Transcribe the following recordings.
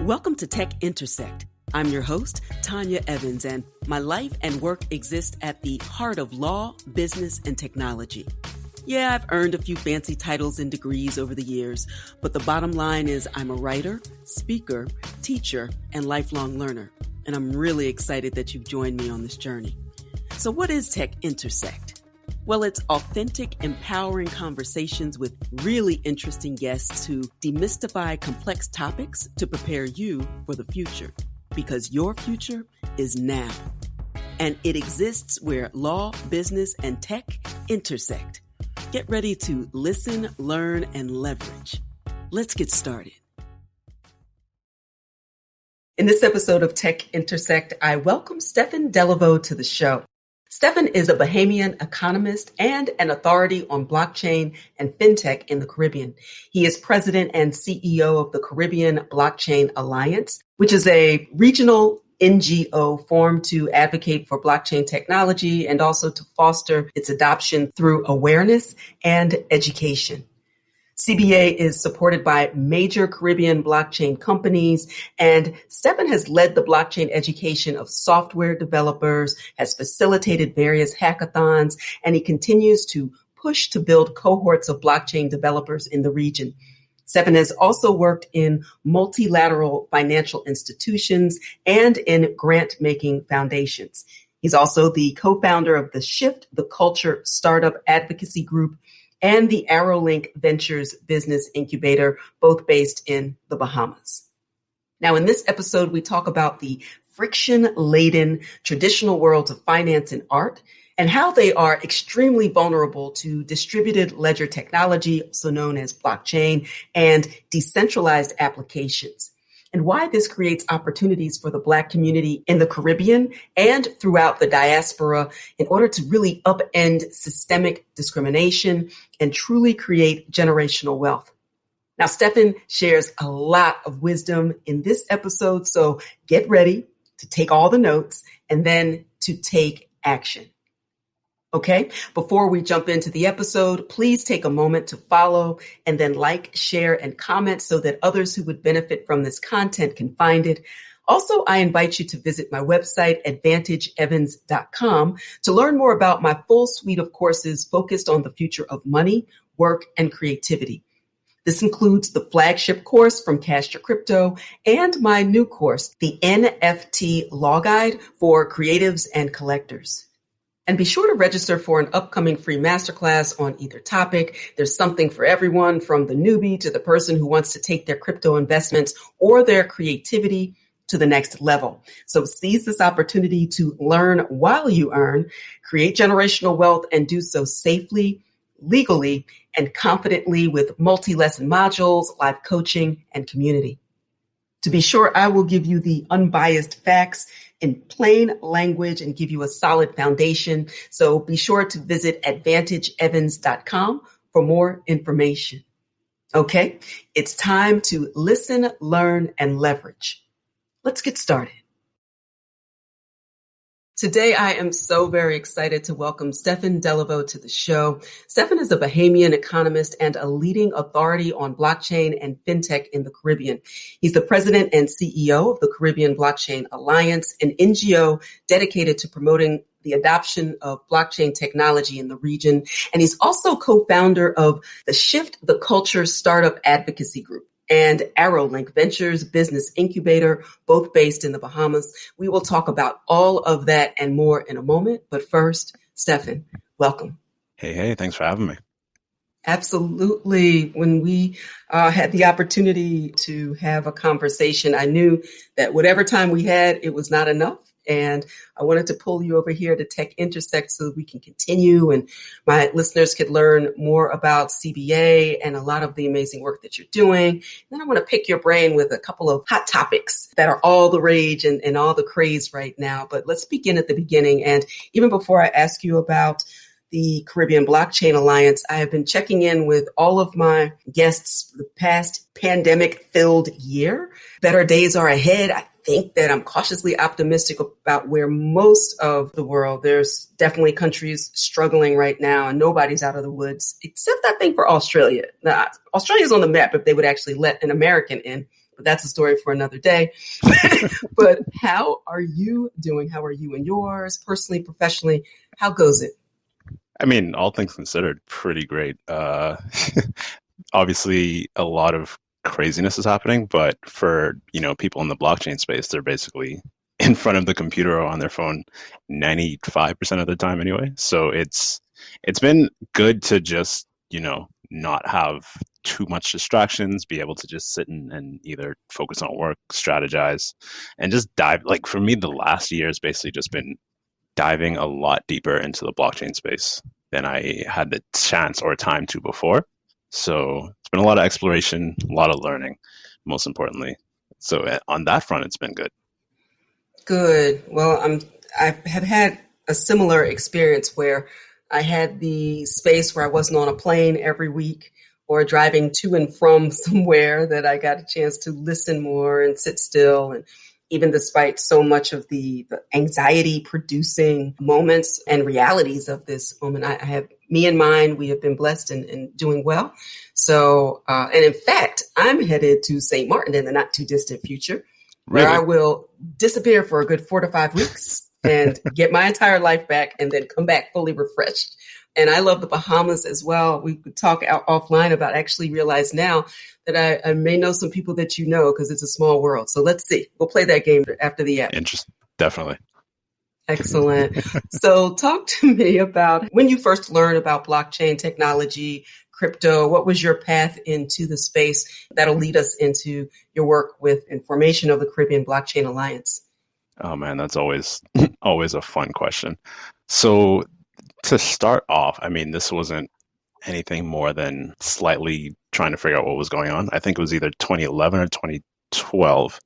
Welcome to Tech Intersect. I'm your host, Tanya Evans, and my life and work exist at the heart of law, business, and technology. Yeah, I've earned a few fancy titles and degrees over the years, but the bottom line is I'm a writer, speaker, teacher, and lifelong learner, and I'm really excited that you've joined me on this journey. So what is Tech Intersect? Well, it's authentic, empowering conversations with really interesting guests who demystify complex topics to prepare you for the future, because your future is now. And it exists where law, business, and tech intersect. Get ready to listen, learn, and leverage. Let's get started. In this episode of Tech Intersect, I welcome Stefen Deleveaux to the show. Stefen is a Bahamian economist and an authority on blockchain and fintech in the Caribbean. He is president and CEO of the Caribbean Blockchain Alliance, which is a regional NGO formed to advocate for blockchain technology and also to foster its adoption through awareness and education. CBA is supported by major Caribbean blockchain companies, and Stefen has led the blockchain education of software developers, has facilitated various hackathons, and he continues to push to build cohorts of blockchain developers in the region. Stefen has also worked in multi-lateral financial institutions and in grant-making foundations. He's also the co-founder of the Shift the Culture startup advocacy group and the Arrowlynk Ventures business incubator, both based in the Bahamas. Now, in this episode, we talk about the friction-laden traditional worlds of finance and art and how they are extremely vulnerable to distributed ledger technology, also known as blockchain, and decentralized applications, and why this creates opportunities for the Black community in the Caribbean and throughout the diaspora in order to really upend systemic discrimination and truly create generational wealth. Now, Stefen shares a lot of wisdom in this episode, so get ready to take all the notes and then to take action. Okay, before we jump into the episode, please take a moment to follow and then like, share, and comment so that others who would benefit from this content can find it. Also, I invite you to visit my website, advantageevans.com, to learn more about my full suite of courses focused on the future of money, work, and creativity. This includes the flagship course from Cash to Crypto and my new course, the NFT Law Guide for Creatives and Collectors. And be sure to register for an upcoming free masterclass on either topic. There's something for everyone, from the newbie to the person who wants to take their crypto investments or their creativity to the next level. So seize this opportunity to learn while you earn, create generational wealth, and do so safely, legally, and confidently with multi-lesson modules, live coaching, and community. To be sure, I will give you the unbiased facts in plain language and give you a solid foundation. So be sure to visit advantageevans.com for more information. Okay, it's time to listen, learn, and leverage. Let's get started. Today, I am so very excited to welcome Stefen Deleveaux to the show. Stefen is a Bahamian economist and a leading authority on blockchain and fintech in the Caribbean. He's the president and CEO of the Caribbean Blockchain Alliance, an NGO dedicated to promoting the adoption of blockchain technology in the region. And he's also co-founder of the Shift the Culture startup advocacy group and Arrowlynk Ventures business incubator, both based in the Bahamas. We will talk about all of that and more in a moment. But first, Stefen, welcome. Hey, thanks for having me. Absolutely. When we had the opportunity to have a conversation, I knew that whatever time we had, it was not enough. And I wanted to pull you over here to Tech Intersect so that we can continue and my listeners could learn more about CBA and a lot of the amazing work that you're doing. And then I want to pick your brain with a couple of hot topics that are all the rage and all the craze right now. But let's begin at the beginning. And even before I ask you about the Caribbean Blockchain Alliance, I have been checking in with all of my guests for the past pandemic-filled year. Better days are ahead. I think that I'm cautiously optimistic about where most of the world, there's definitely countries struggling right now and nobody's out of the woods, except I think for Australia. Now, Australia's on the map if they would actually let an American in. but that's a story for another day. But how are you doing? How are you and yours, personally, professionally? How goes it? I mean, all things considered, pretty great. Obviously, a lot of craziness is happening, but for, people in the blockchain space, they're basically in front of the computer or on their phone 95% of the time anyway. So it's been good to just, not have too much distractions, be able to just sit and either focus on work, strategize, and just dive. Like for me, the last year has basically just been diving a lot deeper into the blockchain space than I had the chance or time to before. So it's been a lot of exploration, a lot of learning, most importantly. So on that front, it's been good. Good. Well, I have had a similar experience where I had the space where I wasn't on a plane every week or driving to and from somewhere, that I got a chance to listen more and sit still. And even despite so much of the anxiety producing moments and realities of this moment, I have me and mine, we have been blessed and doing well. So, and in fact, I'm headed to St. Martin in the not too distant future, where I Really? will disappear for a good 4 to 5 weeks and get my entire life back and then come back fully refreshed. And I love the Bahamas as well. We could talk offline about, actually realize now that I may know some people that because it's a small world. So let's see. We'll play that game after the app. Interesting. Definitely. Excellent. So talk to me about when you first learned about blockchain technology, crypto. What was your path into the space that'll lead us into your work with and formation of the Caribbean Blockchain Alliance? Oh man, that's always always a fun question. So to start off, I mean, this wasn't anything more than slightly trying to figure out what was going on. I think it was either 2011 or 2012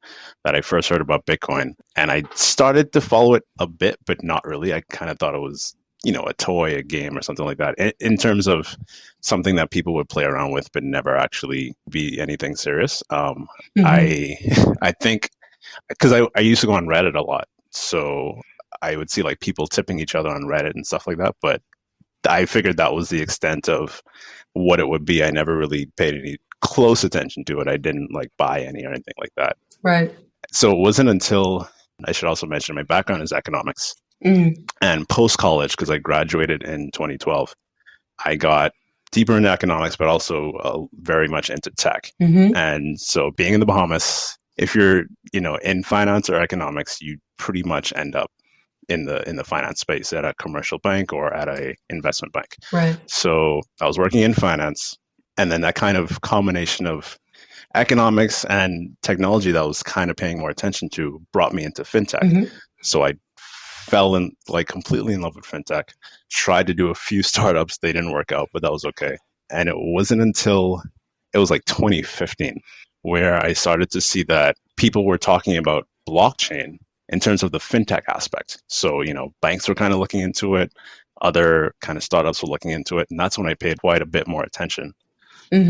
that I first heard about Bitcoin. And I started to follow it a bit, but not really. I kind of thought it was, a toy, a game, or something like that, in terms of something that people would play around with, but never actually be anything serious. I I think because I used to go on Reddit a lot. So I would see like people tipping each other on Reddit and stuff like that. But I figured that was the extent of what it would be. I never really paid any close attention to it. I didn't like buy any or anything like that. Right. So it wasn't until, I should also mention, my background is economics. And post-college, because I graduated in 2012, I got deeper into economics, but also very much into tech. And so being in the Bahamas, if you're, in finance or economics, you pretty much end up in the finance space at a commercial bank or at a investment bank. Right. So I was working in finance, and then that kind of combination of economics and technology that I was kind of paying more attention to brought me into fintech. So I fell in completely in love with fintech, tried to do a few startups. They didn't work out, but that was okay. And it wasn't until it was like 2015 where I started to see that people were talking about blockchain in terms of the fintech aspect. So, banks were kind of looking into it. Other kind of startups were looking into it. And that's when I paid quite a bit more attention.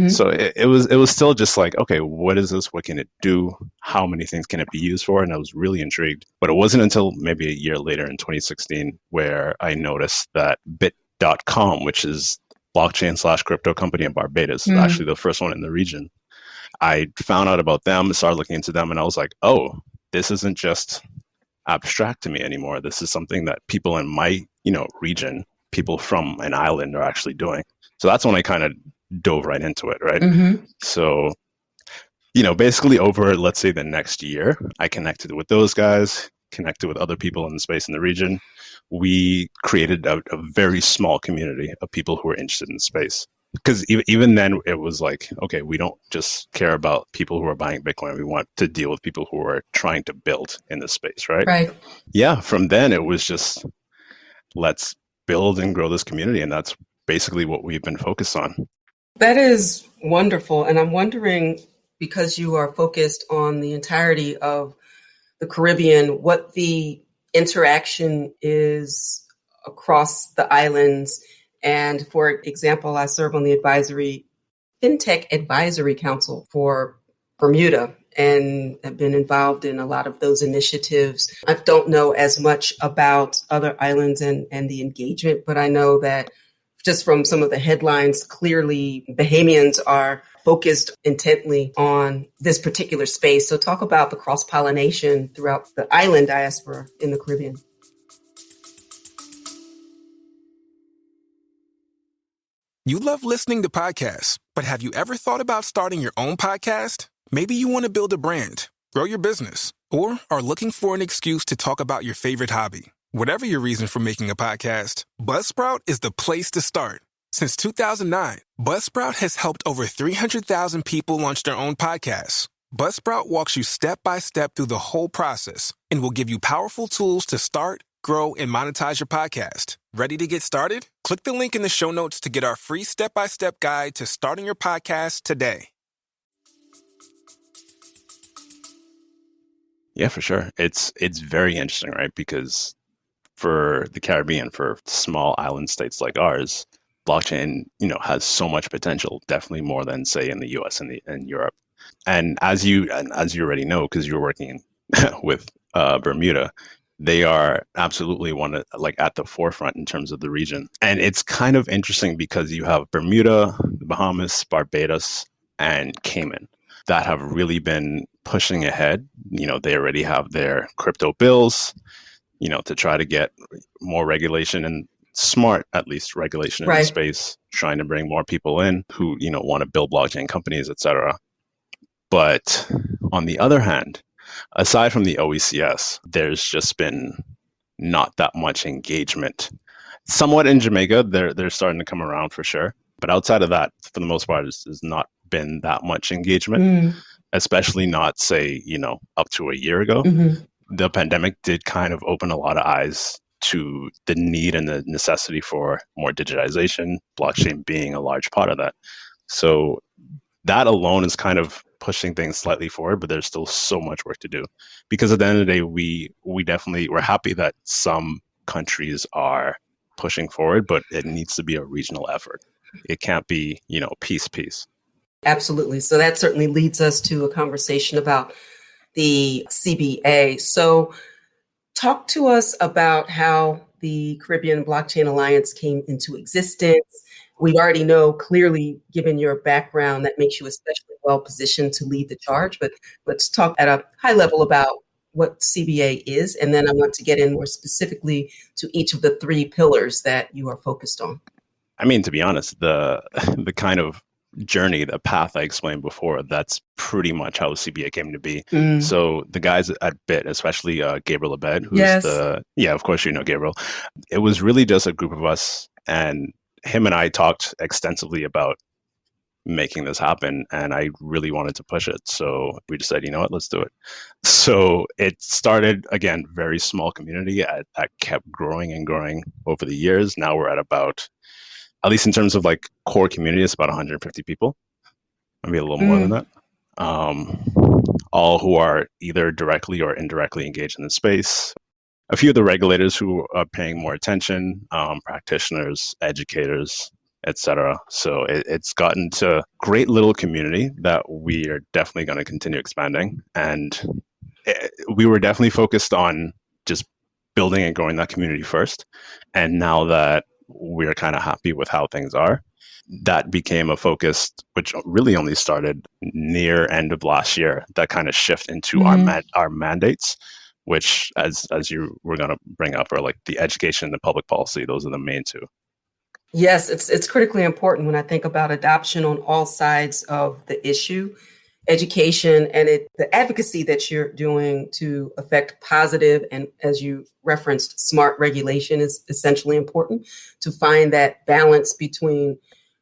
So it was still just like, okay, what is this? What can it do? How many things can it be used for? And I was really intrigued. But it wasn't until maybe a year later in 2016 where I noticed that Bit.com, which is blockchain/crypto company in Barbados, is actually the first one in the region. I found out about them, started looking into them, and I was like, oh, this isn't just abstract to me anymore. This is something that people in my, region, people from an island are actually doing. So that's when I kind of dove right into it, right? So, basically over, let's say, the next year, I connected with those guys, connected with other people in the space in the region. We created a very small community of people who were interested in the space. Because even then, it was like, okay, we don't just care about people who are buying Bitcoin. We want to deal with people who are trying to build in this space, right? Right. Yeah, from then, it was just, let's build and grow this community. And that's basically what we've been focused on. That is wonderful. And I'm wondering, because you are focused on the entirety of the Caribbean, what the interaction is across the islands. And for example, I serve on the FinTech Advisory Council for Bermuda and have been involved in a lot of those initiatives. I don't know as much about other islands and the engagement, but I know that just from some of the headlines, clearly Bahamians are focused intently on this particular space. So talk about the cross-pollination throughout the island diaspora in the Caribbean. You love listening to podcasts, but have you ever thought about starting your own podcast? Maybe you want to build a brand, grow your business, or are looking for an excuse to talk about your favorite hobby. Whatever your reason for making a podcast, Buzzsprout is the place to start. Since 2009, Buzzsprout has helped over 300,000 people launch their own podcasts. Buzzsprout walks you step by step through the whole process and will give you powerful tools to start, grow, and monetize your podcast. Ready to get started? Click the link in the show notes to get our free step-by-step guide to starting your podcast today. Yeah, for sure. It's very interesting, right? Because for the Caribbean, for small island states like ours, blockchain, has so much potential, definitely more than say in the US and Europe. And as you already know, because you're working with Bermuda, they are absolutely at the forefront in terms of the region. And it's kind of interesting because you have Bermuda, the Bahamas, Barbados, and Cayman that have really been pushing ahead. They already have their crypto bills, to try to get more regulation and smart, at least, regulation in the space, trying to bring more people in who, want to build blockchain companies, etc. But on the other hand, aside from the OECS, there's just been not that much engagement. Somewhat in Jamaica, they're starting to come around for sure. But outside of that, for the most part, there's not been that much engagement, especially not, say, up to a year ago. The pandemic did kind of open a lot of eyes to the need and the necessity for more digitization, blockchain being a large part of that. So that alone is kind of pushing things slightly forward, but there's still so much work to do. Because at the end of the day, we're happy that some countries are pushing forward, but it needs to be a regional effort. It can't be, piece. Absolutely. So that certainly leads us to a conversation about the CBA. So talk to us about how the Caribbean Blockchain Alliance came into existence. We already know clearly, given your background, that makes you especially well positioned to lead the charge. But let's talk at a high level about what CBA is. And then I want to get in more specifically to each of the three pillars that you are focused on. I mean, to be honest, the kind of journey, the path I explained before, that's pretty much how CBA came to be. So the guys at BIT, especially Gabriel Abed, who's of course Gabriel. It was really just a group of us, and him and I talked extensively about making this happen, and I really wanted to push it. So we just said, let's do it. So it started, again, very small community that kept growing and growing over the years. Now we're at about, at least in terms of like core community, it's about 150 people, maybe a little more than that. All who are either directly or indirectly engaged in the space. A few of the regulators who are paying more attention, practitioners, educators, etc. So it's gotten to a great little community that we are definitely going to continue expanding. And we were definitely focused on just building and growing that community first. And now that we're kind of happy with how things are, that became a focus, which really only started near end of last year, that kind of shift into our mandates, which, as you were going to bring up, are like the education and the public policy. Those are the main two. Yes, it's critically important when I think about adoption on all sides of the issue. Education and the advocacy that you're doing to affect positive and, as you referenced, smart regulation is essentially important to find that balance between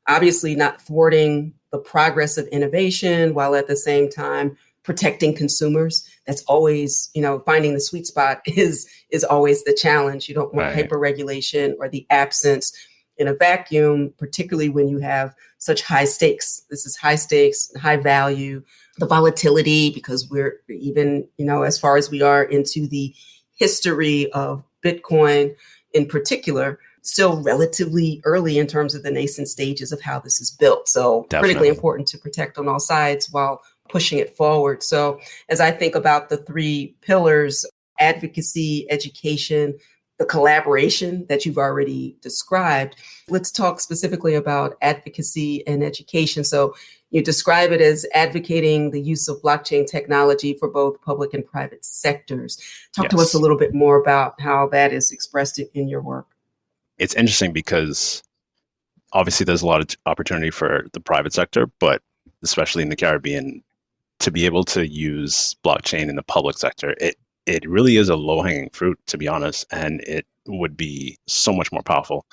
obviously not thwarting the progress of innovation while at the same time protecting consumers. That's always, finding the sweet spot is always the challenge. You don't want hyper regulation or the absence in a vacuum, particularly when you have such high stakes. This is high stakes, high value, the volatility, because we're even, as far as we are into the history of Bitcoin in particular, still relatively early in terms of the nascent stages of how this is built. So critically important to protect on all sides while pushing it forward. So as I think about the three pillars, advocacy, education, the collaboration that you've already described, let's talk specifically about advocacy and education. So You describe it as advocating the use of blockchain technology for both public and private sectors. Talk to us a little bit more about how that is expressed in your work. It's interesting because obviously there's a lot of opportunity for the private sector, but especially in the Caribbean, to be able to use blockchain in the public sector, it really is a low-hanging fruit, to be honest, and it would be so much more powerful.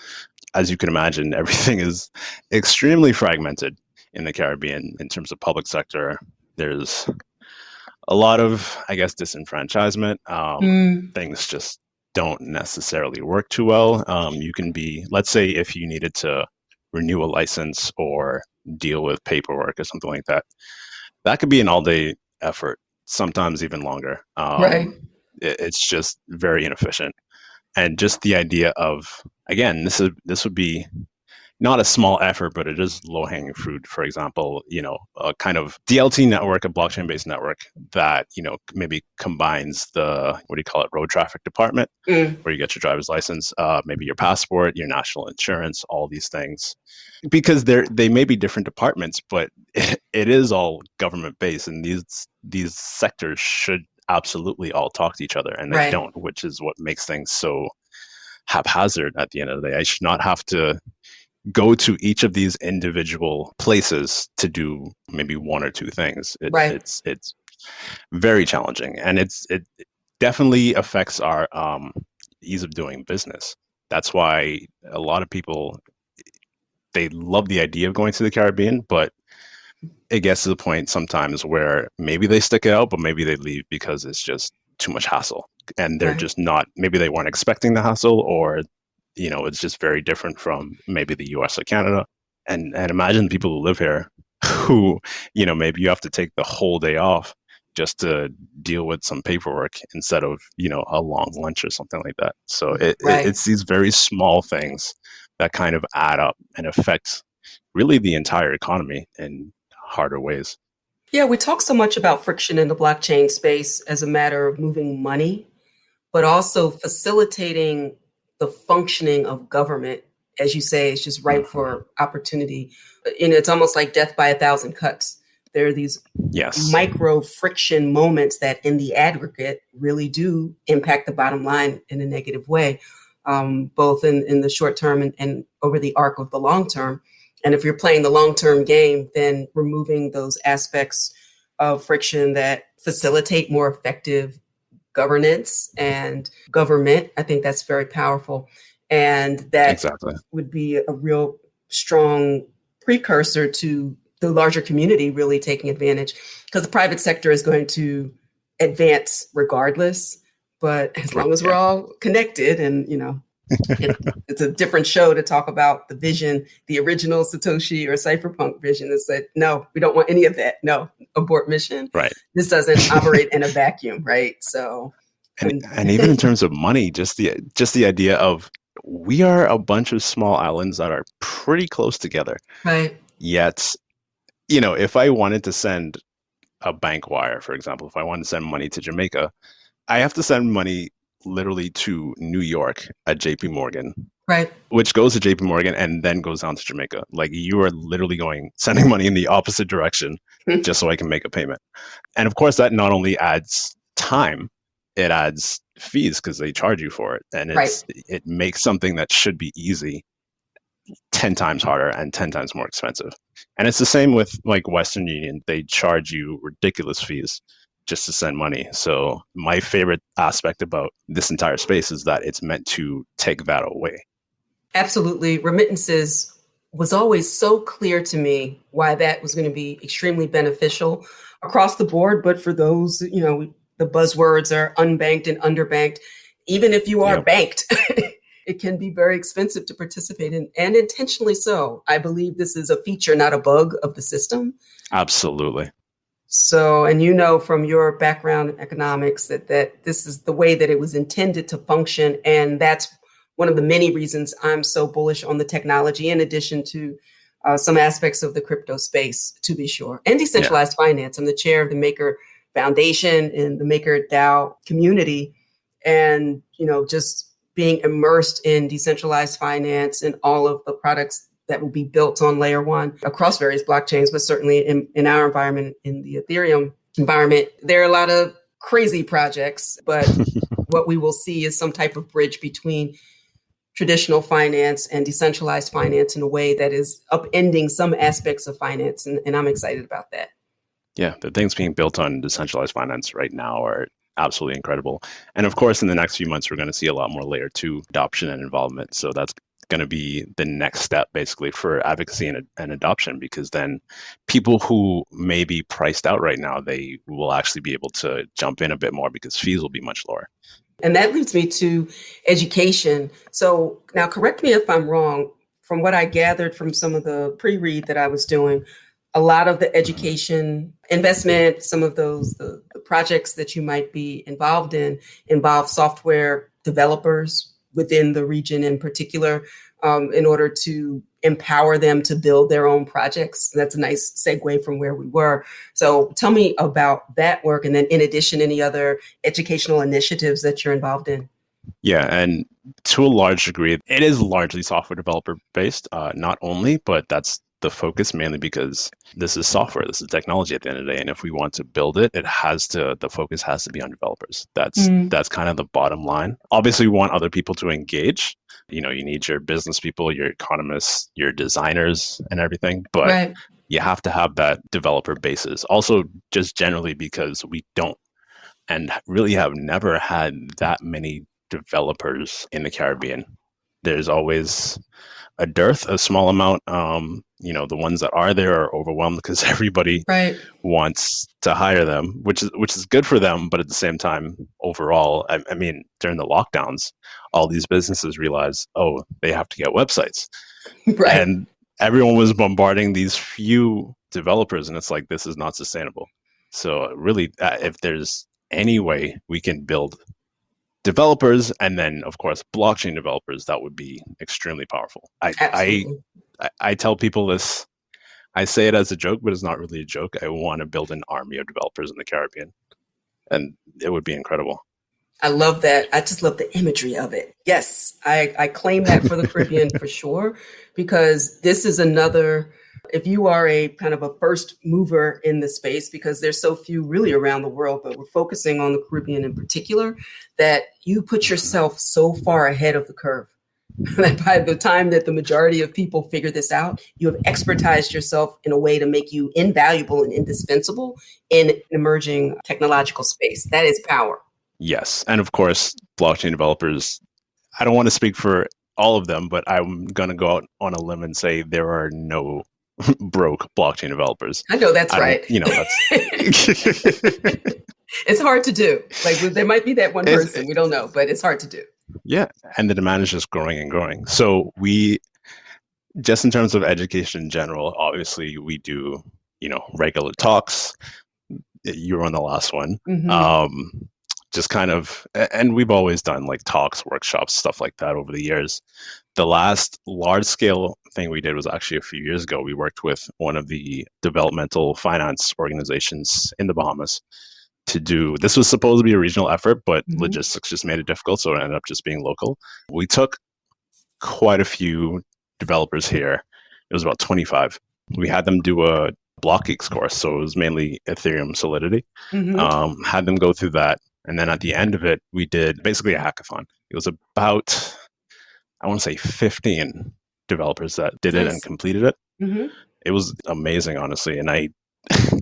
As you can imagine, everything is extremely fragmented in the Caribbean in terms of public sector. There's a lot of, I guess, disenfranchisement. Things just don't necessarily work too well. You can be, let's say, if you needed to renew a license or deal with paperwork or something like that, that could be an all-day effort, sometimes even longer. Right. It's just very inefficient. And just the idea of, again, this would be not a small effort, but it is low-hanging fruit. For example, a kind of DLT network, a blockchain-based network that, maybe combines the, road traffic department, where you get your driver's license, maybe your passport, your national insurance, all these things. Because they may be different departments, but it is all government-based, and these sectors should absolutely all talk to each other, and they don't, which is what makes things so haphazard at the end of the day. I should not have to go to each of these individual places to do maybe one or two things. It's very challenging, and it definitely affects our ease of doing business. That's why a lot of people, they love the idea of going to the Caribbean, but it gets to the point sometimes where maybe they stick it out, but maybe they leave because it's just too much hassle, and they're just not, maybe they weren't expecting the hassle, or it's just very different from maybe the US or Canada. And imagine people who live here who, maybe you have to take the whole day off just to deal with some paperwork instead of, a long lunch or something like that. So it's these very small things that kind of add up and affect really the entire economy in harder ways. Yeah, we talk so much about friction in the blockchain space as a matter of moving money, but also facilitating the functioning of government. As you say, it's just ripe for opportunity. It's almost like death by 1,000 cuts. There are these micro friction moments that in the aggregate really do impact the bottom line in a negative way, both in the short term and over the arc of the long term. And if you're playing the long-term game, then removing those aspects of friction that facilitate more effective governance and government, I think that's very powerful. And that would be a real strong precursor to the larger community really taking advantage, because the private sector is going to advance regardless. But as long as we're all connected and, it's a different show to talk about the vision, the original Satoshi or cypherpunk vision that said, no, we don't want any of that. No, abort mission. Right. This doesn't operate in a vacuum. Right. So, and even in terms of money, just the idea of, we are a bunch of small islands that are pretty close together. Right. Yet, if I wanted to send a bank wire, for example, if I wanted to send money to Jamaica, I have to send money literally to New York at JP Morgan, right, which goes to JP Morgan and then goes down to Jamaica. Like, you are literally sending money in the opposite direction just so I can make a payment. And of course, that not only adds time, it adds fees because they charge you for it. And it makes something that should be easy 10 times harder and 10 times more expensive. And it's the same with like Western Union. They charge you ridiculous fees just to send money. So my favorite aspect about this entire space is that it's meant to take that away. Absolutely. Remittances was always so clear to me why that was going to be extremely beneficial across the board. But for those, the buzzwords are unbanked and underbanked. Even if you are banked, it can be very expensive to participate in, and intentionally so. I believe this is a feature, not a bug of the system. Absolutely. So, and from your background in economics that this is the way that it was intended to function. And that's one of the many reasons I'm so bullish on the technology, in addition to some aspects of the crypto space, to be sure, and decentralized finance. I'm the chair of the Maker Foundation and the Maker DAO community. And, just being immersed in decentralized finance and all of the products that will be built on layer one across various blockchains, but certainly in our environment, in the Ethereum environment, there are a lot of crazy projects, but what we will see is some type of bridge between traditional finance and decentralized finance in a way that is upending some aspects of finance. And I'm excited about that. Yeah, the things being built on decentralized finance right now are absolutely incredible. And of course, in the next few months, we're going to see a lot more layer two adoption and involvement. So that's going to be the next step basically for advocacy and adoption, because then people who may be priced out right now, they will actually be able to jump in a bit more because fees will be much lower. And that leads me to education. So now correct me if I'm wrong. From what I gathered from some of the pre-read that I was doing, a lot of the education investment, some of those, the projects that you might be involved in involve software developers within the region in particular, in order to empower them to build their own projects. That's a nice segue from where we were. So tell me about that work. And then in addition, any other educational initiatives that you're involved in? Yeah, and to a large degree, it is largely software developer based, not only, but that's the focus mainly because this is software, this is technology at the end of the day. And if we want to build it, the focus has to be on developers. That's kind of the bottom line. Obviously, we want other people to engage. You need your business people, your economists, your designers and everything. But you have to have that developer basis. Also, just generally because we don't and really have never had that many developers in the Caribbean. There's always a dearth, a small amount. The ones that are there are overwhelmed because everybody wants to hire them, which is good for them. But at the same time, overall, I mean, during the lockdowns, all these businesses realize, they have to get websites. And everyone was bombarding these few developers. And it's like, this is not sustainable. So really, if there's any way we can build developers and then, of course, blockchain developers, that would be extremely powerful. I tell people this, I say it as a joke, but it's not really a joke. I want to build an army of developers in the Caribbean, and it would be incredible. I love that. I just love the imagery of it. Yes, I claim that for the Caribbean for sure, because this is another, if you are a kind of a first mover in the space, because there's so few really around the world, but we're focusing on the Caribbean in particular, that you put yourself so far ahead of the curve that by the time that the majority of people figure this out, you have expertised yourself in a way to make you invaluable and indispensable in an emerging technological space. That is power. Yes. And of course, blockchain developers, I don't want to speak for all of them, but I'm going to go out on a limb and say there are no broke blockchain developers. I know that's right. That's it's hard to do. Like there might be that one person, we don't know, but it's hard to do. Yeah. And the demand is just growing and growing. So we, just in terms of education in general, obviously we do, regular talks. You were on the last one. Mm-hmm. Just kind of, and we've always done like talks, workshops, stuff like that over the years. The last large scale thing we did was actually a few years ago. We worked with one of the developmental finance organizations in the Bahamas to do, this was supposed to be a regional effort, but logistics just made it difficult. So it ended up just being local. We took quite a few developers here. It was about 25. We had them do a BlockGeeks course. So it was mainly Ethereum Solidity. Had them go through that. And then at the end of it, we did basically a hackathon. It was about, I want to say 15 developers that did it and completed it. It was amazing, honestly. And I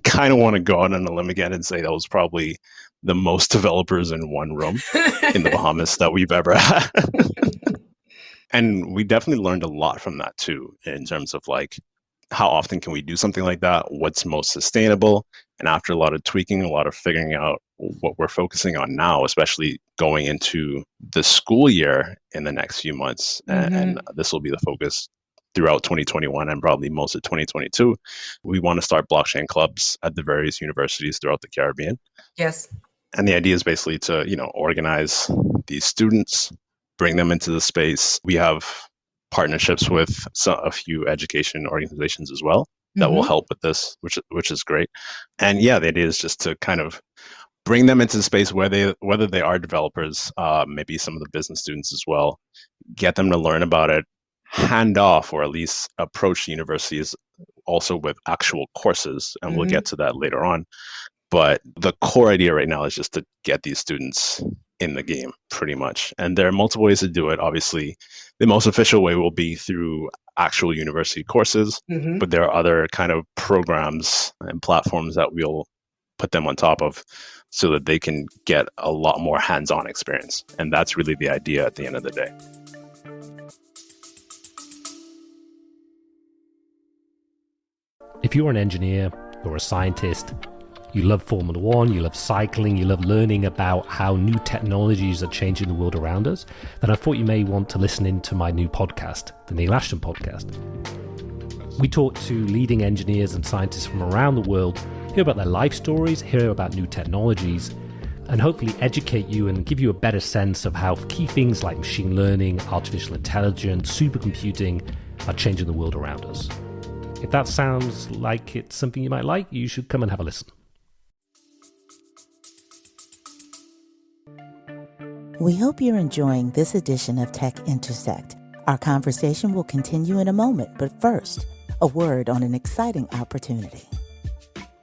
kind of want to go out on a limb again and say that was probably the most developers in one room in the Bahamas that we've ever had. And we definitely learned a lot from that too, in terms of like, how often can we do something like that? What's most sustainable? And after a lot of tweaking, a lot of figuring out what we're focusing on now, especially going into the school year in the next few months, and this will be the focus throughout 2021 and probably most of 2022, we want to start blockchain clubs at the various universities throughout the Caribbean. Yes. And the idea is basically to, organize these students, bring them into the space. We have partnerships with a few education organizations as well that will help with this, which is great. And yeah, the idea is just to kind of bring them into the space whether they are developers, maybe some of the business students as well, get them to learn about it, hand off or at least approach universities also with actual courses, and we'll get to that later on. But the core idea right now is just to get these students in the game, pretty much. And there are multiple ways to do it. Obviously, the most official way will be through actual university courses, but there are other kind of programs and platforms that we'll put them on top of so that they can get a lot more hands-on experience. And that's really the idea at the end of the day. If you're an engineer or a scientist, you love Formula One, you love cycling, you love learning about how new technologies are changing the world around us, then I thought you may want to listen into my new podcast, the Neil Ashton Podcast. We talk to leading engineers and scientists from around the world, hear about their life stories, hear about new technologies, and hopefully educate you and give you a better sense of how key things like machine learning, artificial intelligence, supercomputing are changing the world around us. If that sounds like it's something you might like, you should come and have a listen. We hope you're enjoying this edition of Tech Intersect. Our conversation will continue in a moment, but first, a word on an exciting opportunity.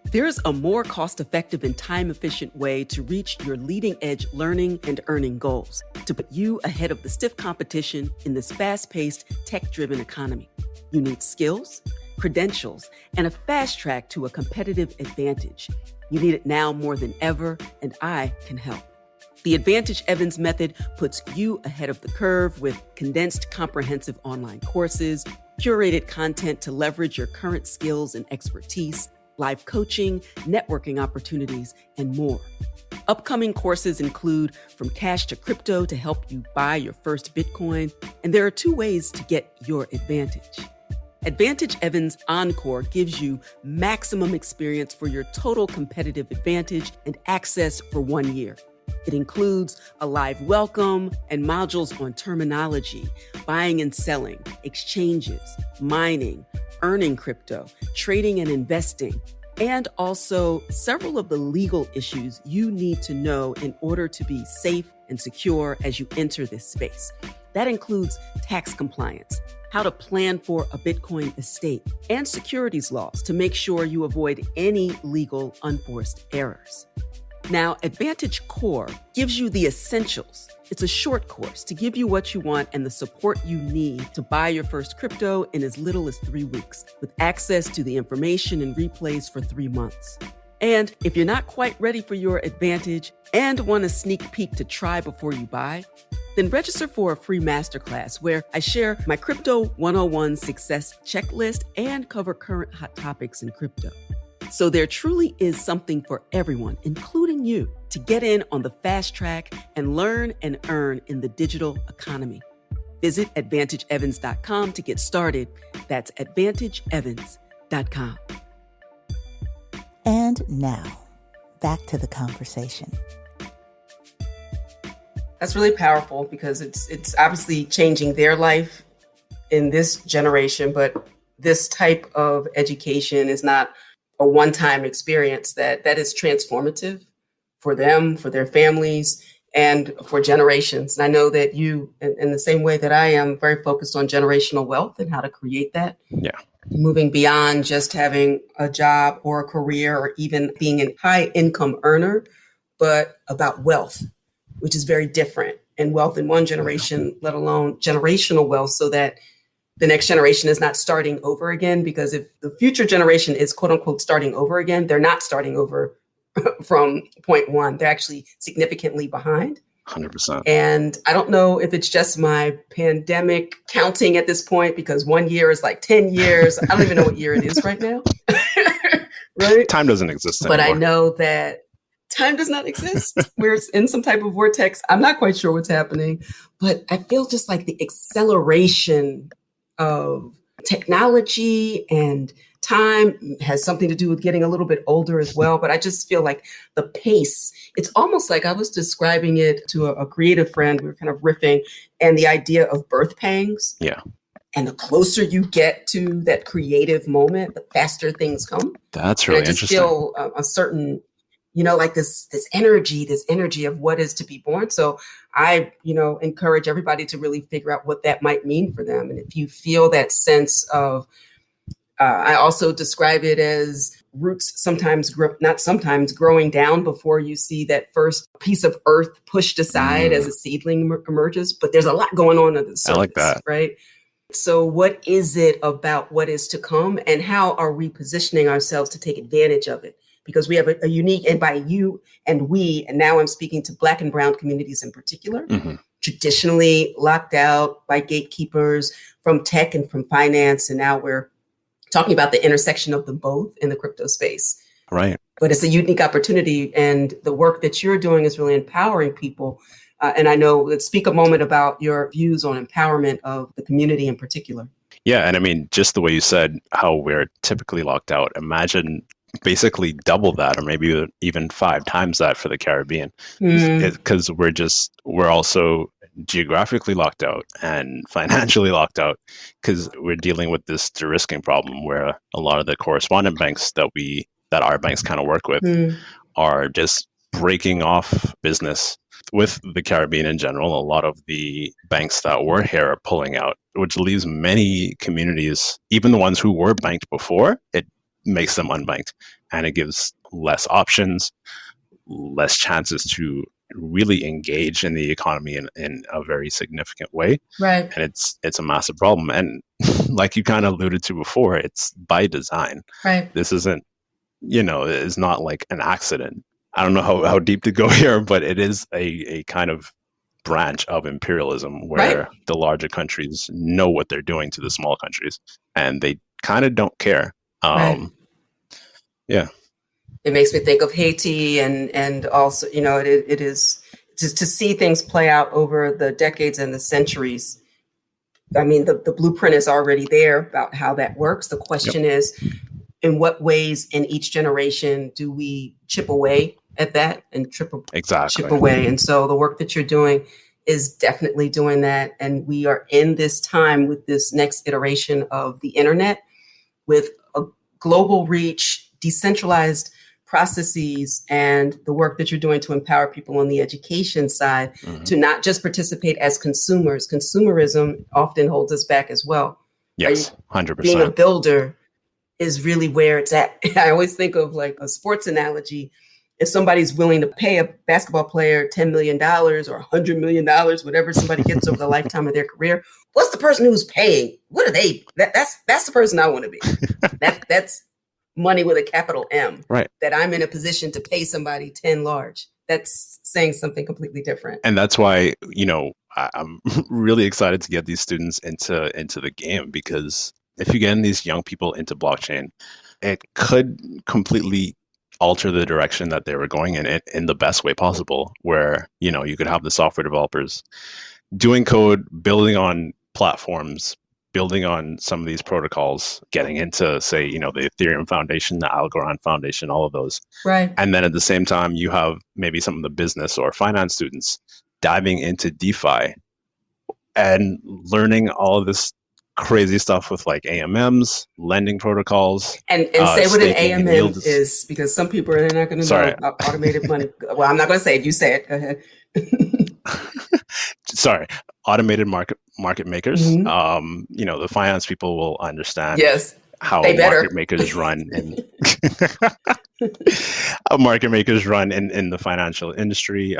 There's a more cost-effective and time-efficient way to reach your leading-edge learning and earning goals, to put you ahead of the stiff competition in this fast-paced, tech-driven economy. You need skills, credentials, and a fast track to a competitive advantage. You need it now more than ever, and I can help. The Advantage Evans method puts you ahead of the curve with condensed, comprehensive online courses, curated content to leverage your current skills and expertise, live coaching, networking opportunities, and more. Upcoming courses include From Cash to Crypto to help you buy your first Bitcoin, and there are 2 ways to get your advantage. Advantage Evans Encore gives you maximum experience for your total competitive advantage and access for 1 year. It includes a live welcome and modules on terminology, buying and selling, exchanges, mining, earning crypto, trading and investing, and also several of the legal issues you need to know in order to be safe and secure as you enter this space. That includes tax compliance, how to plan for a Bitcoin estate, and securities laws to make sure you avoid any legal unforced errors. Now, Advantage Core gives you the essentials. It's a short course to give you what you want and the support you need to buy your first crypto in as little as 3 weeks, with access to the information and replays for 3 months. And if you're not quite ready for your Advantage and want a sneak peek to try before you buy, then register for a free masterclass where I share my Crypto 101 success checklist and cover current hot topics in crypto. So there truly is something for everyone, including you, to get in on the fast track and learn and earn in the digital economy. Visit AdvantageEvans.com to get started. That's AdvantageEvans.com. And now, back to the conversation. That's really powerful because it's obviously changing their life in this generation, but this type of education is not a one-time experience that is transformative for them, for their families, and for generations. And I know that you, in the same way that I am, very focused on generational wealth and how to create that. Yeah. Moving beyond just having a job or a career or even being a high income earner, but about wealth, which is very different. And wealth in one generation, let alone generational wealth, so that the next generation is not starting over again. Because if the future generation is quote unquote starting over again, they're not starting over from point one. They're actually significantly behind. 100%. And I don't know if it's just my pandemic counting at this point, because 1 year is like 10 years. I don't even know what year it is right now. Right? Time doesn't exist anymore. But I know that time does not exist. We're in some type of vortex. I'm not quite sure what's happening, but I feel just like the acceleration of technology and time has something to do with getting a little bit older as well. But I just feel like the pace, it's almost like I was describing it to a creative friend. We were kind of riffing, and the idea of birth pangs. Yeah. And the closer you get to that creative moment, the faster things come. That's really interesting. I just feel a certain like this energy of what is to be born. So I, encourage everybody to really figure out what that might mean for them. And if you feel that sense of, I also describe it as roots growing down before you see that first piece of earth pushed aside as a seedling emerges. But there's a lot going on at the surface, I like that. Right? So what is it about what is to come, and how are we positioning ourselves to take advantage of it? Because we have a unique, and by you and we, and now I'm speaking to Black and Brown communities in particular, traditionally locked out by gatekeepers from tech and from finance. And now we're talking about the intersection of them both in the crypto space. Right. But it's a unique opportunity. And the work that you're doing is really empowering people. And I know, let's speak a moment about your views on empowerment of the community in particular. Yeah. And I mean, just the way you said how we're typically locked out, imagine basically double that, or maybe even 5 times that for the Caribbean, because we're also geographically locked out and financially locked out, because we're dealing with this de-risking problem where a lot of the correspondent banks that our banks kind of work with are just breaking off business with the Caribbean in general. A lot of the banks that were here are pulling out, which leaves many communities, even the ones who were banked before, it makes them unbanked, and it gives less options, less chances to really engage in the economy in a very significant way. Right. And it's a massive problem. And like you kind of alluded to before, it's by design. Right. This isn't, it's not like an accident. I don't know how deep to go here, but it is a kind of branch of imperialism where the larger countries know what they're doing to the small countries, and they kind of don't care. Yeah. It makes me think of Haiti, and also, it is just to see things play out over the decades and the centuries. I mean, the blueprint is already there about how that works. The question is, in what ways in each generation do we chip away at that and chip away? And so the work that you're doing is definitely doing that. And we are in this time with this next iteration of the internet with a global reach, decentralized processes, and the work that you're doing to empower people on the education side to not just participate as consumers. Consumerism often holds us back as well. Yes, 100%. Being a builder is really where it's at. I always think of like a sports analogy. If somebody's willing to pay a basketball player $10 million or $100 million, whatever somebody gets over the lifetime of their career, what's the person who's paying? What are they? That's the person I want to be. That's money with a capital M. Right. That I'm in a position to pay somebody 10 large. That's saying something completely different. And that's why, I'm really excited to get these students into the game, because if you get these young people into blockchain, it could completely alter the direction that they were going in the best way possible, where, you could have the software developers doing code, building on platforms, building on some of these protocols, getting into, say, the Ethereum Foundation, the Algorand Foundation, all of those. Right. And then at the same time, you have maybe some of the business or finance students diving into DeFi and learning all of this crazy stuff with like AMMs, lending protocols. And say what an AMM is, because some people are not going to know about automated money. Well, I'm not going to say it. You say it. Go ahead. Sorry, automated market makers. The finance people will understand how market makers run and how market makers run in the financial industry,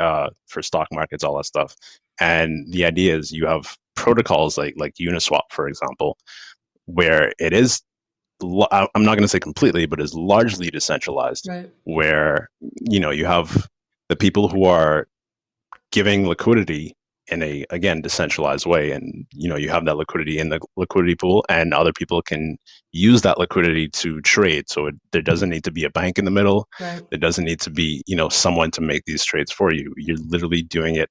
for stock markets, all that stuff. And the idea is you have protocols like Uniswap, for example, where it is, I'm not going to say completely, but is largely decentralized, where, you have the people who are giving liquidity in a, again, decentralized way. And, you have that liquidity in the liquidity pool, and other people can use that liquidity to trade. So there doesn't need to be a bank in the middle. There doesn't need to be, someone to make these trades for you. You're literally doing it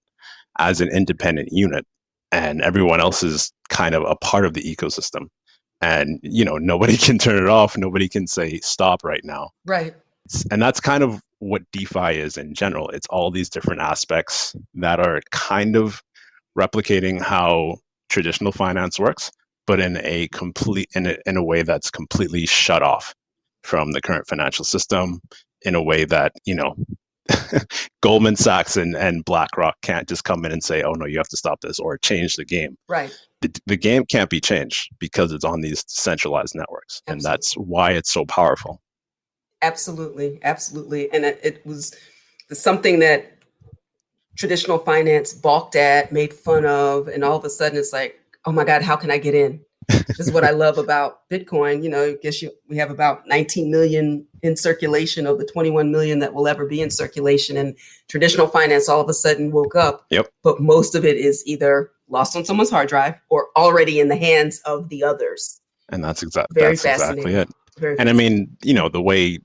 as an independent unit, and everyone else is kind of a part of the ecosystem. And, nobody can turn it off. Nobody can say stop right now. Right. And that's kind of what DeFi is in general. It's all these different aspects that are kind of replicating how traditional finance works, but in a way that's completely shut off from the current financial system, in a way that, Goldman Sachs and BlackRock can't just come in and say, oh no, you have to stop this or change the game. Right. The game can't be changed because it's on these centralized networks. Absolutely. And that's why it's so powerful. Absolutely. Absolutely. And it was something that traditional finance balked at, made fun of, and all of a sudden it's like, oh my God, how can I get in? This is what I love about Bitcoin. You know, I guess we have about 19 million in circulation of the 21 million that will ever be in circulation. And traditional finance all of a sudden woke up. Yep. But most of it is either lost on someone's hard drive or already in the hands of the others. And that's exactly it. And I mean, you know, the way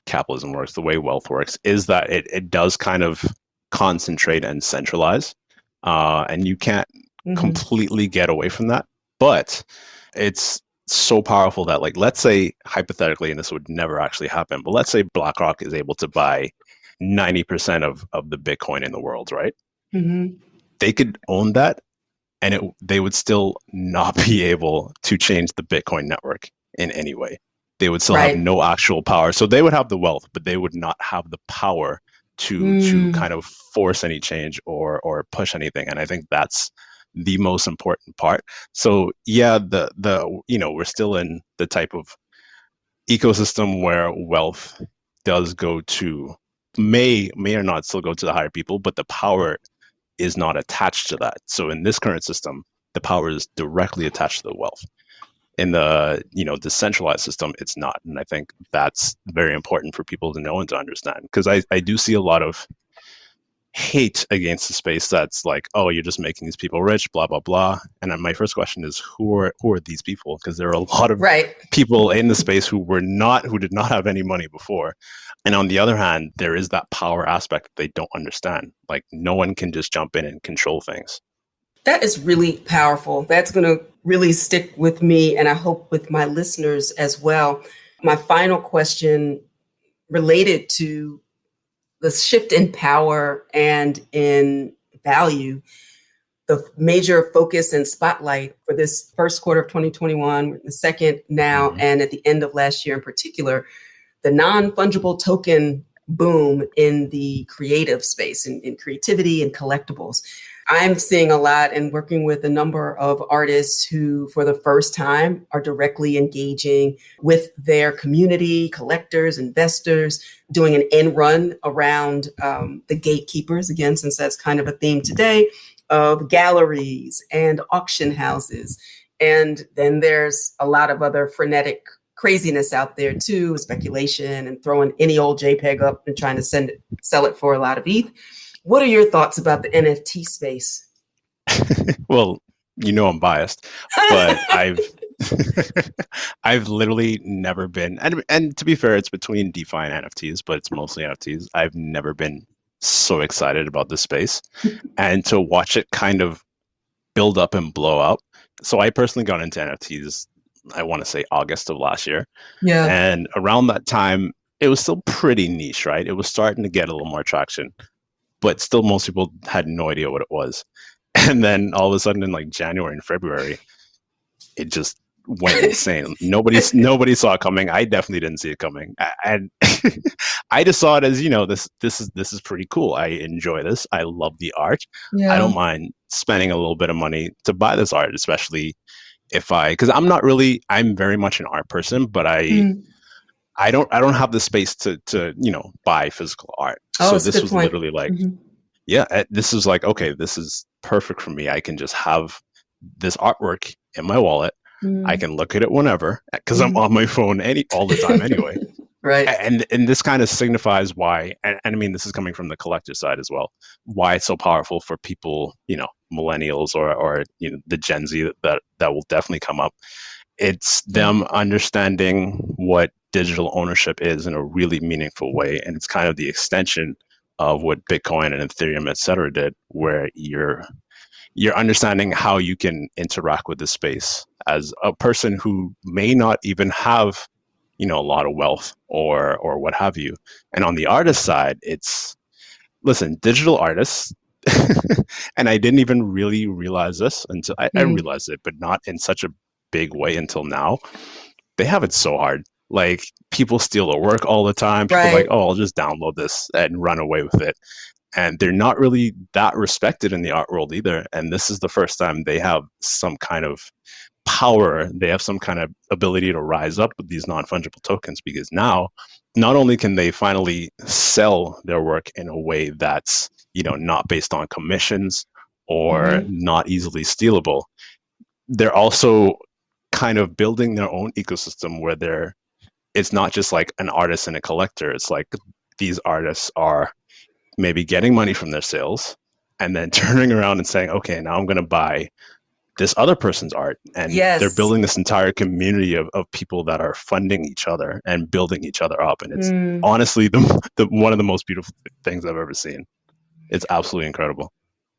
capitalism works, the way wealth works is that it does kind of concentrate and centralize. And you can't completely get away from that. But it's so powerful that, like, let's say hypothetically, and this would never actually happen, but let's say BlackRock is able to buy 90% of the Bitcoin in the world, right? Mm-hmm. They could own that, and they would still not be able to change the Bitcoin network in any way. They would still have no actual power. So they would have the wealth, but they would not have the power to kind of force any change or push anything. And I think that's the most important part. So yeah, the you know, we're still in the type of ecosystem where wealth does go to may or not still go to the higher people, but the power is not attached to that. So in this current system, the power is directly attached to the wealth. In the, you know, decentralized system, it's not. And I think that's very important for people to know and to understand, because I do see a lot of hate against the space that's like, oh, you're just making these people rich, blah, blah, blah. And my first question is, who are these people? Because there are a lot of people in the space who did not have any money before. And on the other hand, there is that power aspect that they don't understand. Like, no one can just jump in and control things. That is really powerful. That's going to really stick with me, and I hope with my listeners as well. My final question related to the shift in power and in value, the major focus and spotlight for this first quarter of 2021, the second now, and at the end of last year in particular, the non-fungible token boom in the creative space, in creativity and collectibles. I'm seeing a lot and working with a number of artists who, for the first time, are directly engaging with their community, collectors, investors, doing an end run around the gatekeepers, again, since that's kind of a theme today, of galleries and auction houses. And then there's a lot of other frenetic craziness out there too, speculation and throwing any old JPEG up and trying to sell it for a lot of ETH. What are your thoughts about the NFT space? Well, you know I'm biased, but I've literally never been, and to be fair, it's between DeFi and NFTs, but it's mostly NFTs. I've never been so excited about this space, and to watch it kind of build up and blow up. So I personally got into NFTs, I want to say August of last year. Yeah. And around that time, it was still pretty niche, right? It was starting to get a little more traction, but still most people had no idea what it was. And then all of a sudden in like January and February, it just went insane. Nobody saw it coming. I definitely didn't see it coming. And I just saw it as, you know, this is pretty cool. I enjoy this. I love the art. Yeah. I don't mind spending a little bit of money to buy this art, especially because I'm very much an art person, but I don't have the space to you know, buy physical art. So this was literally like, this is like, okay, this is perfect for me. I can just have this artwork in my wallet. I can look at it whenever, because I'm on my phone all the time anyway. Right. And this kind of signifies why, and I mean, this is coming from the collector side as well, why it's so powerful for people, you know, millennials or you know, the Gen Z that will definitely come up. It's them understanding what digital ownership is in a really meaningful way. And it's kind of the extension of what Bitcoin and Ethereum, et cetera, did, where you're understanding how you can interact with the space as a person who may not even have, you know, a lot of wealth or what have you. And on the artist side, listen, digital artists, and I didn't even really realize this until I realized it, but not in such a big way until now. They have it so hard. Like, people steal their work all the time. People are Right. like, oh, I'll just download this and run away with it. And they're not really that respected in the art world either. And this is the first time they have some kind of power. They have some kind of ability to rise up with these non-fungible tokens, because now not only can they finally sell their work in a way that's, not based on commissions or not easily stealable, they're also kind of building their own ecosystem where it's not just like an artist and a collector. It's like these artists are maybe getting money from their sales and then turning around and saying, okay, now I'm going to buy this other person's art. And they're building this entire community of people that are funding each other and building each other up. And it's honestly the one of the most beautiful things I've ever seen. It's absolutely incredible.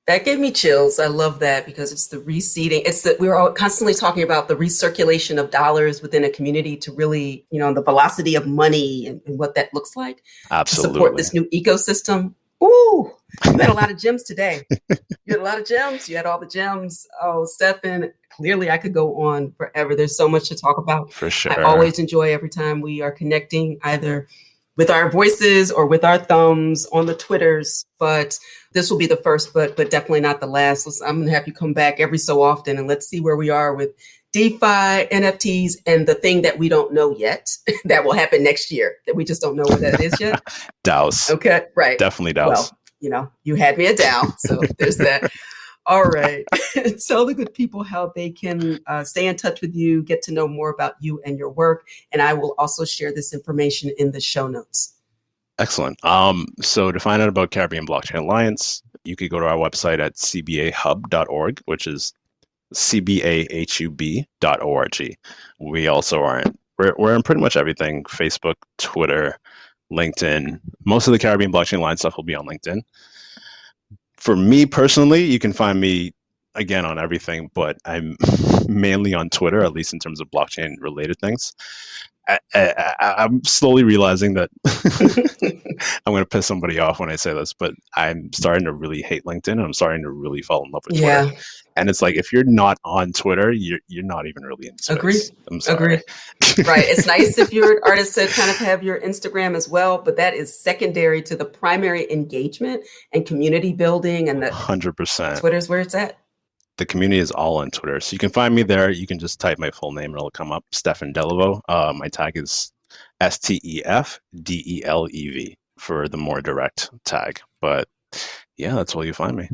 That gave me chills. I love that, because it's the reseeding. It's that we're all constantly talking about the recirculation of dollars within a community to really, the velocity of money and what that looks like. Absolutely. To support this new ecosystem. Ooh, you had a lot of gems today. You had a lot of gems. You had all the gems. Oh, Stefen, clearly I could go on forever. There's so much to talk about. For sure. I always enjoy every time we are connecting, either with our voices or with our thumbs on the Twitters. But this will be the first, but definitely not the last. I'm going to have you come back every so often, and let's see where we are with DeFi, NFTs, and the thing that we don't know yet that will happen next year, that we just don't know what that is yet. DAOs. Okay, right. Definitely DAOs. Well, you had me a DAO, so there's that. All right. Tell the good people how they can stay in touch with you, get to know more about you and your work. And I will also share this information in the show notes. Excellent. So to find out about Caribbean Blockchain Alliance, you could go to our website at cbahub.org, which is cbahub.org. We also we're in pretty much everything: Facebook, Twitter, LinkedIn. Most of the Caribbean Blockchain Alliance stuff will be on LinkedIn. For me personally, you can find me again on everything, but I'm mainly on Twitter, at least in terms of blockchain related things. I'm slowly realizing that I'm going to piss somebody off when I say this, but I'm starting to really hate LinkedIn, and I'm starting to really fall in love with Twitter. And it's like, if you're not on Twitter, you're not even really in space. Agreed. I'm sorry. Right. It's nice if you're an artist to kind of have your Instagram as well, but that is secondary to the primary engagement and community building, and the 100%. Twitter's where it's at. The community is all on Twitter. So you can find me there. You can just type my full name and it'll come up, Stefen Deleveaux. My tag is STEFDELEV for the more direct tag. But yeah, that's where you find me.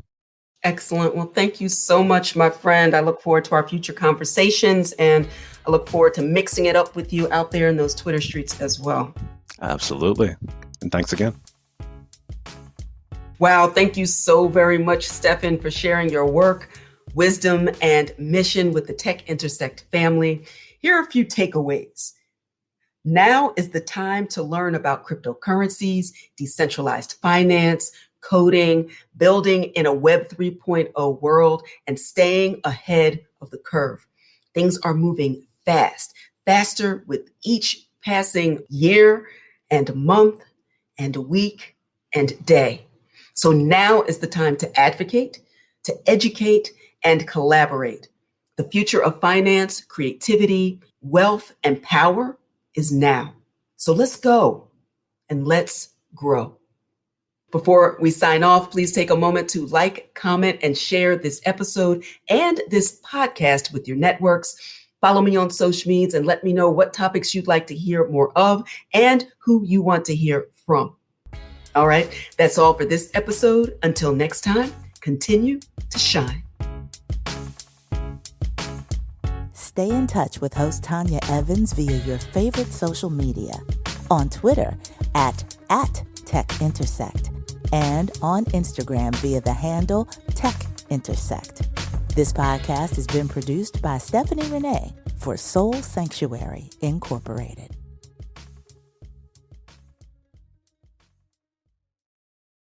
Excellent. Well, thank you so much, my friend. I look forward to our future conversations, and I look forward to mixing it up with you out there in those Twitter streets as well. Absolutely. And thanks again. Wow. Thank you so very much, Stefen, for sharing your work, wisdom, and mission with the Tech Intersect family. Here are a few takeaways. Now is the time to learn about cryptocurrencies, decentralized finance, coding, building in a Web 3.0 world, and staying ahead of the curve. Things are moving fast, faster with each passing year and month and week and day. So now is the time to advocate, to educate, and collaborate. The future of finance, creativity, wealth, and power is now. So let's go and let's grow. Before we sign off, please take a moment to like, comment, and share this episode and this podcast with your networks. Follow me on social media and let me know what topics you'd like to hear more of and who you want to hear from. All right, that's all for this episode. Until next time, continue to shine. Stay in touch with host Tanya Evans via your favorite social media. On Twitter at Tech Intersect, and on Instagram via the handle Tech Intersect. This podcast has been produced by Stephanie Renee for Soul Sanctuary Incorporated.